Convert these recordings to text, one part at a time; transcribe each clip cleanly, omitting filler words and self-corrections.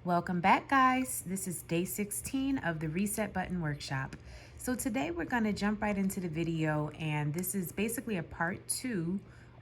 Welcome back, guys. This is day 16 of the Reset Button Workshop. So today we're going to jump right into the video, and this is basically a part 2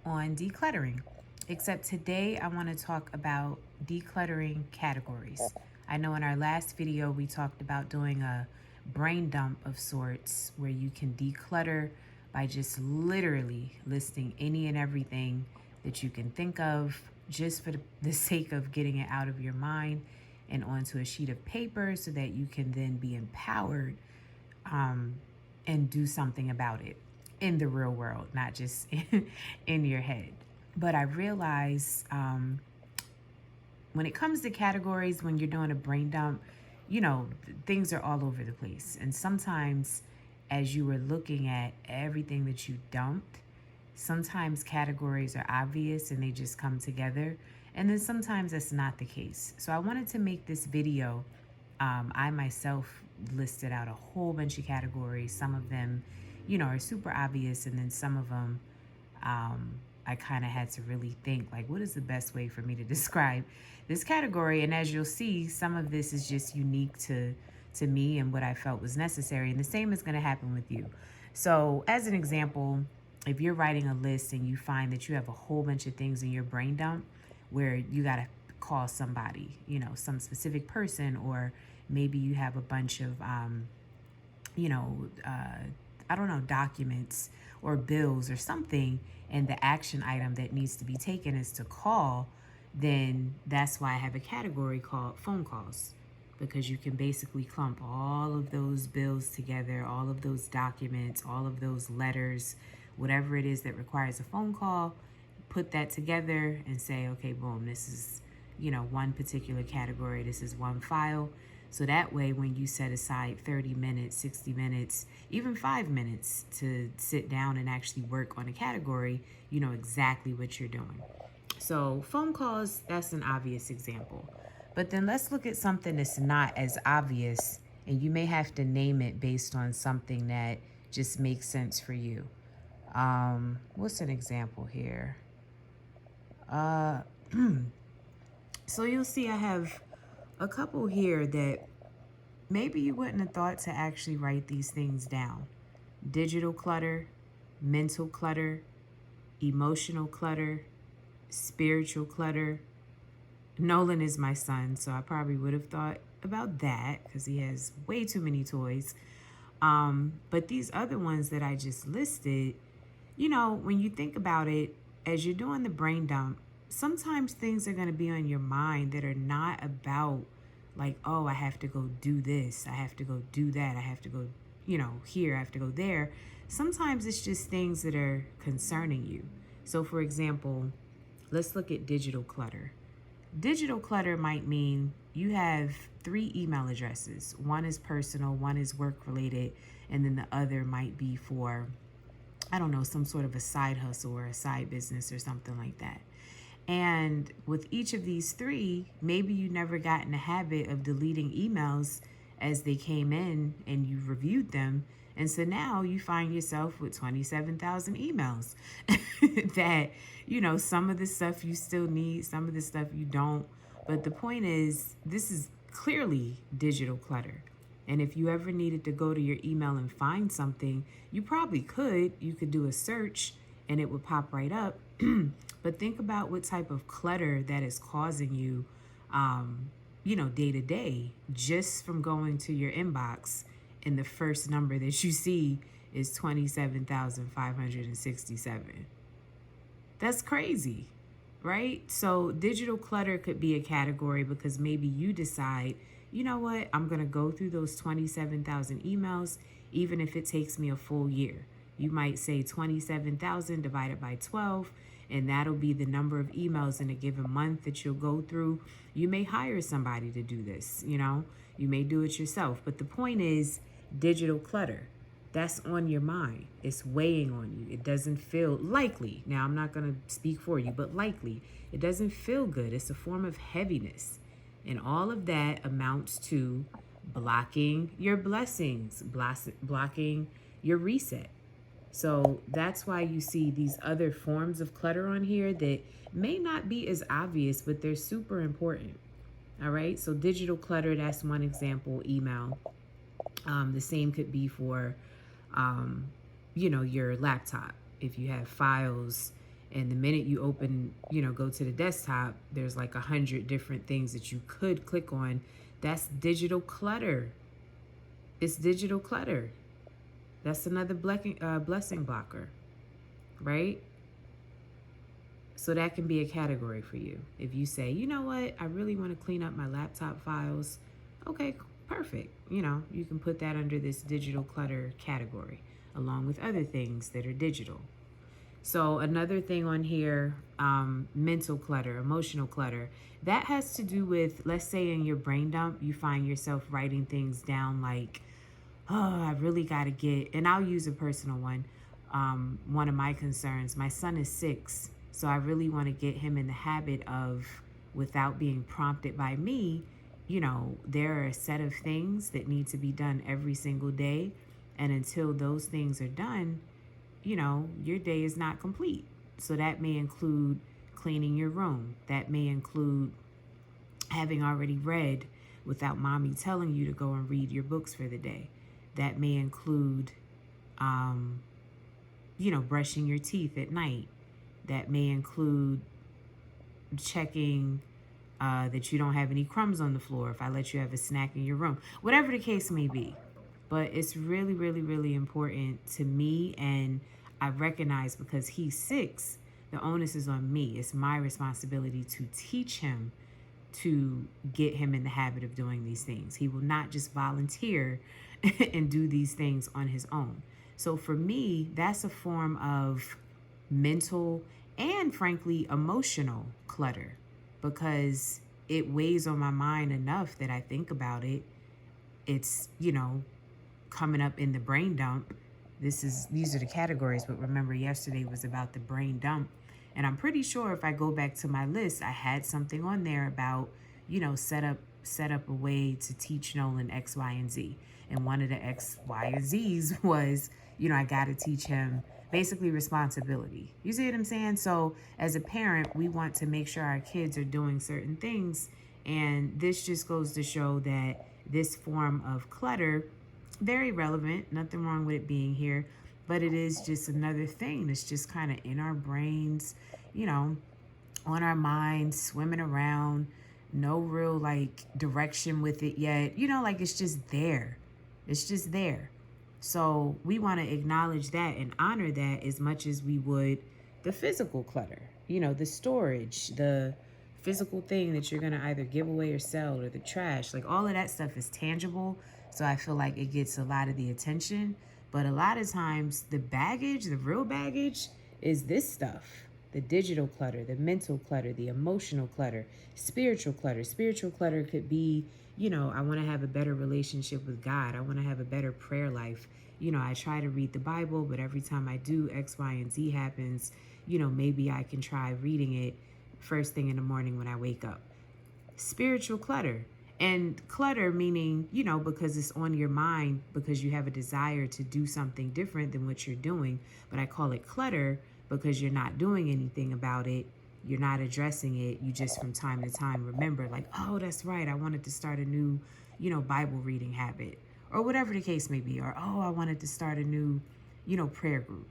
on decluttering. Except today I want to talk about decluttering categories. I know in our last video we talked about doing a brain dump of sorts where you can declutter by just literally listing any and everything that you can think of just for the sake of getting it out of your mind and onto a sheet of paper so that you can then be empowered and do something about it in the real world, not just in your head. But I realize when it comes to categories, when you're doing a brain dump, things are all over the place. And sometimes as you were looking at everything that you dumped, sometimes categories are obvious and they just come together. And then sometimes that's not the case. So I wanted to make this video. I myself listed out a whole bunch of categories. Some of them, are super obvious. And then some of them, I kind of had to really think, like, what is the best way for me to describe this category? And as you'll see, some of this is just unique to me and what I felt was necessary. And the same is going to happen with you. So as an example, if you're writing a list and you find that you have a whole bunch of things in your brain dump where you got to call somebody, some specific person, or maybe you have a bunch of, I don't know, documents or bills or something, and the action item that needs to be taken is to call, then that's why I have a category called phone calls, because you can basically clump all of those bills together, all of those documents, all of those letters, whatever it is that requires a phone call, put that together and say, okay, boom, this is, one particular category. This is one file. So that way, when you set aside 30 minutes, 60 minutes, even 5 minutes to sit down and actually work on a category, you know exactly what you're doing. So phone calls, that's an obvious example. But then let's look at something that's not as obvious, and you may have to name it based on something that just makes sense for you. What's an example here? So you'll see I have a couple here that maybe you wouldn't have thought to actually write these things down. Digital clutter, mental clutter, emotional clutter, spiritual clutter. Nolan is my son, so I probably would have thought about that because he has way too many toys. But these other ones that I just listed, when you think about it, as you're doing the brain dump, sometimes things are going to be on your mind that are not about like, oh, I have to go do this, I have to go do that, I have to go, here, I have to go there. Sometimes it's just things that are concerning you. So for example, let's look at digital clutter. Digital clutter might mean you have 3 email addresses. One is personal, one is work related, and then the other might be for, I don't know, some sort of a side hustle or a side business or something like that. And with each of these 3, maybe you never got in the habit of deleting emails as they came in and you reviewed them. And so now you find yourself with 27,000 emails that, some of the stuff you still need, some of the stuff you don't. But the point is, this is clearly digital clutter. And if you ever needed to go to your email and find something, you probably could. You could do a search and it would pop right up. But think about what type of clutter that is causing you, day to day, just from going to your inbox and the first number that you see is 27,567. That's crazy, right? So digital clutter could be a category because maybe you decide, you know what, I'm going to go through those 27,000 emails, even if it takes me a full year. You might say 27,000 divided by 12, and that'll be the number of emails in a given month that you'll go through. You may hire somebody to do this, you may do it yourself. But the point is, digital clutter, that's on your mind. It's weighing on you. It doesn't feel likely. Now, I'm not going to speak for you, but likely. It doesn't feel good. It's a form of heaviness. And all of that amounts to blocking your blessings, blocking your reset. So that's why you see these other forms of clutter on here that may not be as obvious, but they're super important. All right, so digital clutter, that's one example, email. The same could be for, um, your laptop. If you have files and the minute you open, go to the desktop, there's like 100 different things that you could click on. That's digital clutter. It's digital clutter. That's another blessing blocker, right? So that can be a category for you. If you say, you know what, I really want to clean up my laptop files. Okay, perfect. You can put that under this digital clutter category, along with other things that are digital. So another thing on here, mental clutter, emotional clutter, that has to do with, let's say in your brain dump, you find yourself writing things down like, oh, I really got to get, and I'll use a personal one. One of my concerns, my son is 6, so I really want to get him in the habit of, without being prompted by me, there are a set of things that need to be done every single day. And until those things are done, your day is not complete. So that may include cleaning your room. That may include having already read without mommy telling you to go and read your books for the day. That may include, brushing your teeth at night. That may include checking that you don't have any crumbs on the floor if I let you have a snack in your room. Whatever the case may be. But it's really, really, really important to me. And I recognize because he's 6, the onus is on me. It's my responsibility to teach him, to get him in the habit of doing these things. He will not just volunteer and do these things on his own. So for me, that's a form of mental and frankly emotional clutter, because it weighs on my mind enough that I think about it. It's, coming up in the brain dump. These are the categories, but remember yesterday was about the brain dump. And I'm pretty sure if I go back to my list, I had something on there about, set up a way to teach Nolan X, Y, and Z. And one of the X, Y, and Z's was, I got to teach him basically responsibility. You see what I'm saying? So as a parent, we want to make sure our kids are doing certain things. And this just goes to show that this form of clutter, very relevant, nothing wrong with it being here, but it is just another thing that's just kind of in our brains, on our minds, swimming around, no real like direction with it yet, like it's just there. It's just there. So we want to acknowledge that and honor that as much as we would the physical clutter, the storage, the physical thing that you're going to either give away or sell, or the trash. Like all of that stuff is tangible. So I feel like it gets a lot of the attention. But a lot of times the baggage, the real baggage, is this stuff. The digital clutter, the mental clutter, the emotional clutter, spiritual clutter. Spiritual clutter could be, I want to have a better relationship with God. I want to have a better prayer life. I try to read the Bible, but every time I do, X, Y, and Z happens. Maybe I can try reading it first thing in the morning when I wake up. Spiritual clutter. And clutter meaning, because it's on your mind, because you have a desire to do something different than what you're doing. But I call it clutter because you're not doing anything about it. You're not addressing it. You just from time to time remember like, oh, that's right. I wanted to start a new, Bible reading habit, or whatever the case may be. Or, oh, I wanted to start a new, prayer group.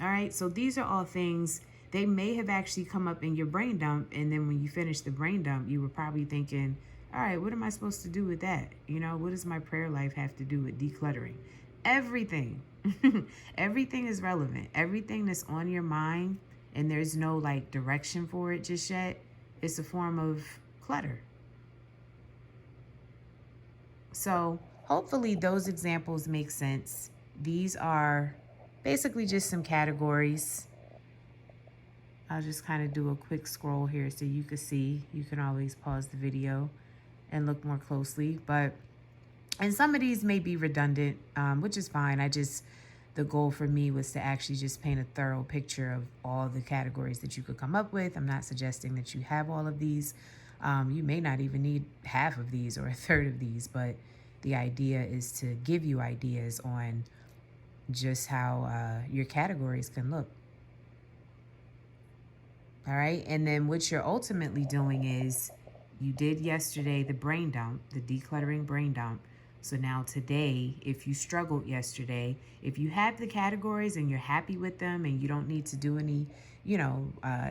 All right. So these are all things. They may have actually come up in your brain dump. And then when you finish the brain dump, you were probably thinking, all right, what am I supposed to do with that? What does my prayer life have to do with decluttering? Everything. Everything is relevant. Everything that's on your mind and there's no like direction for it just yet, it's a form of clutter. So hopefully those examples make sense. These are basically just some categories. I'll just kind of do a quick scroll here so you can see. You can always pause the video and look more closely. And some of these may be redundant, which is fine. The goal for me was to actually just paint a thorough picture of all the categories that you could come up with. I'm not suggesting that you have all of these. You may not even need half of these or a third of these, but the idea is to give you ideas on just how your categories can look. All right. And then what you're ultimately doing is You did yesterday the brain dump, the decluttering brain dump. So now today, if you struggled yesterday, if you have the categories and you're happy with them and you don't need to do any,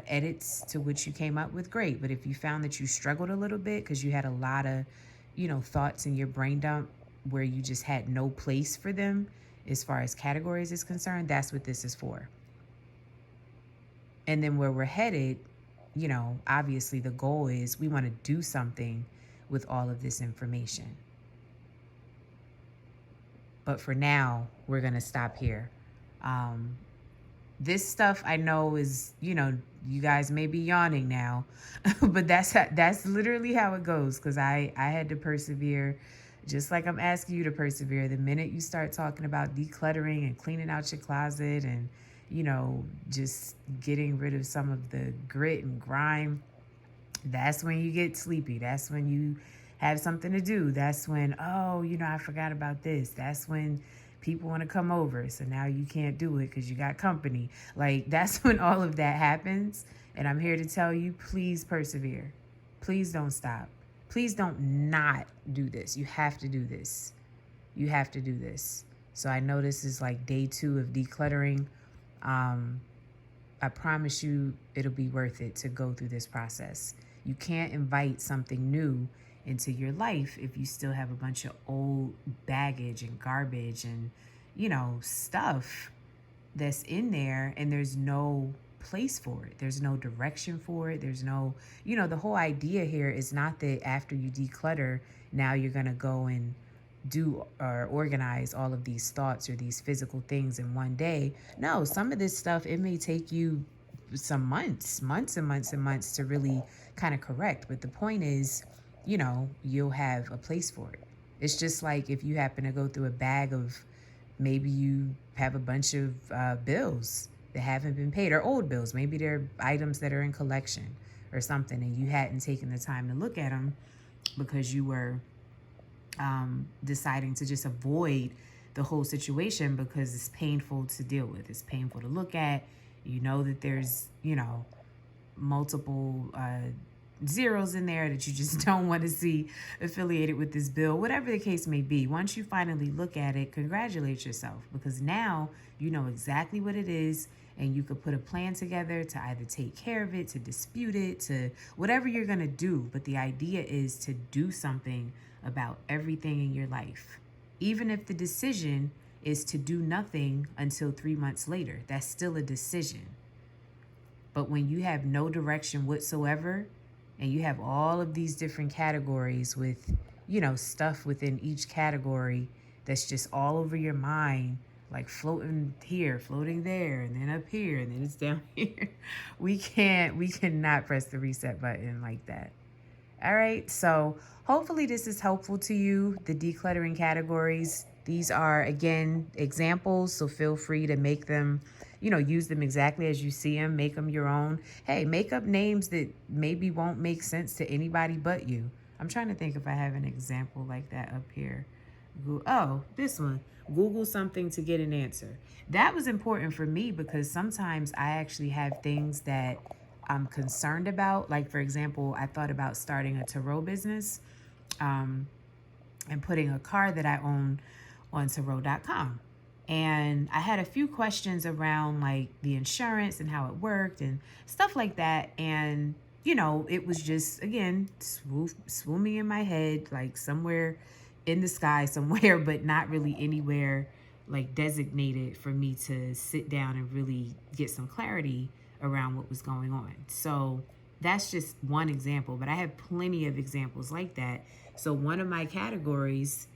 edits to what you came up with, great. But if you found that you struggled a little bit because you had a lot of, thoughts in your brain dump where you just had no place for them as far as categories is concerned, that's what this is for. And then where we're headed, obviously the goal is we want to do something with all of this information. But for now, we're going to stop here. Um, this stuff I know is, you guys may be yawning now, but that's literally how it goes. Because I had to persevere, just like I'm asking you to persevere. The minute you start talking about decluttering and cleaning out your closet and, just getting rid of some of the grit and grime, that's when you get sleepy. That's when you have something to do. That's when, oh, I forgot about this. That's when people want to come over. So now you can't do it because you got company. Like, that's when all of that happens. And I'm here to tell you, please persevere. Please don't stop. Please don't not do this. You have to do this. You have to do this. So I know this is like day 2 of decluttering. I promise you it'll be worth it to go through this process. You can't invite something new into your life if you still have a bunch of old baggage and garbage and, stuff that's in there and there's no place for it. There's no direction for it. There's no, the whole idea here is not that after you declutter, now you're going to go and do or organize all of these thoughts or these physical things in one day. No, some of this stuff, it may take you some months and months to really kind of correct. But the point is, you'll have a place for it. It's just like if you happen to go through a bag of, maybe you have a bunch of bills that haven't been paid, or old bills. Maybe they're items that are in collection or something, and you hadn't taken the time to look at them because you were deciding to just avoid the whole situation because it's painful to deal with. It's painful to look at. That there's, multiple zeros in there that you just don't want to see affiliated with this bill, whatever the case may be. Once you finally look at it, congratulate yourself, because now you know exactly what it is and you could put a plan together to either take care of it, to dispute it, to whatever you're going to do. But the idea is to do something about everything in your life. Even if the decision is to do nothing until 3 months later, that's still a decision. But when you have no direction whatsoever, and you have all of these different categories with, stuff within each category that's just all over your mind, like floating here, floating there, and then up here, and then it's down here. We cannot press the reset button like that. All right, so hopefully this is helpful to you, the decluttering categories. These are, again, examples, so feel free to make them, use them exactly as you see them, make them your own. Hey, make up names that maybe won't make sense to anybody but you. I'm trying to think if I have an example like that up here. Oh, this one. Google something to get an answer. That was important for me because sometimes I actually have things that I'm concerned about. Like, for example, I thought about starting a tarot business and putting a card that I own on tarot.com. And I had a few questions around like the insurance and how it worked and stuff like that. And, it was just, again, swimming in my head, like somewhere in the sky somewhere, but not really anywhere like designated for me to sit down and really get some clarity around what was going on. So that's just one example, but I have plenty of examples like that. So one of my categories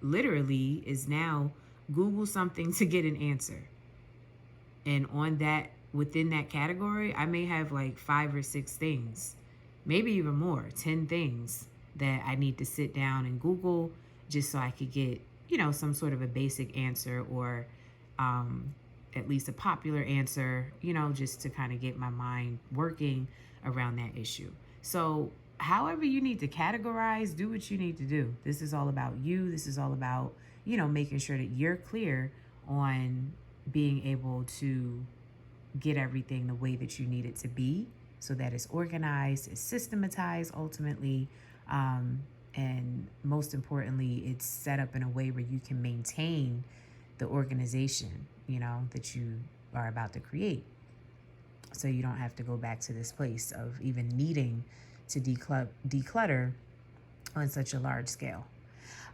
literally is now Google something to get an answer. And on that, within that category, I may have like 5 or 6 things, maybe even more, 10 things that I need to sit down and Google just so I could get, some sort of a basic answer or at least a popular answer, just to kind of get my mind working around that issue. So however you need to categorize, do what you need to do. This is all about you. This is all about, making sure that you're clear on being able to get everything the way that you need it to be so that it's organized, it's systematized ultimately, and most importantly, it's set up in a way where you can maintain the organization, that you are about to create. So you don't have to go back to this place of even needing to declutter on such a large scale.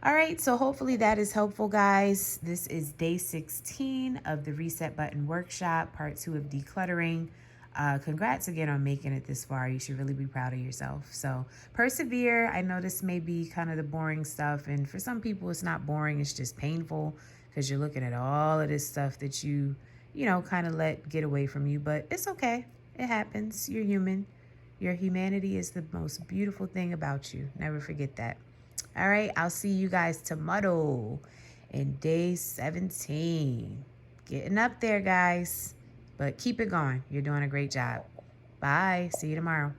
All right, so hopefully that is helpful, guys. This is day 16 of the Reset Button Workshop, part 2 of decluttering. Congrats again on making it this far. You should really be proud of yourself. So persevere. I know this may be kind of the boring stuff, and for some people it's not boring, it's just painful because you're looking at all of this stuff that you kind of let get away from you, but it's okay. It happens. You're human. Your humanity is the most beautiful thing about you. Never forget that. All right, I'll see you guys tomorrow in day 17. Getting up there, guys. But keep it going. You're doing a great job. Bye. See you tomorrow.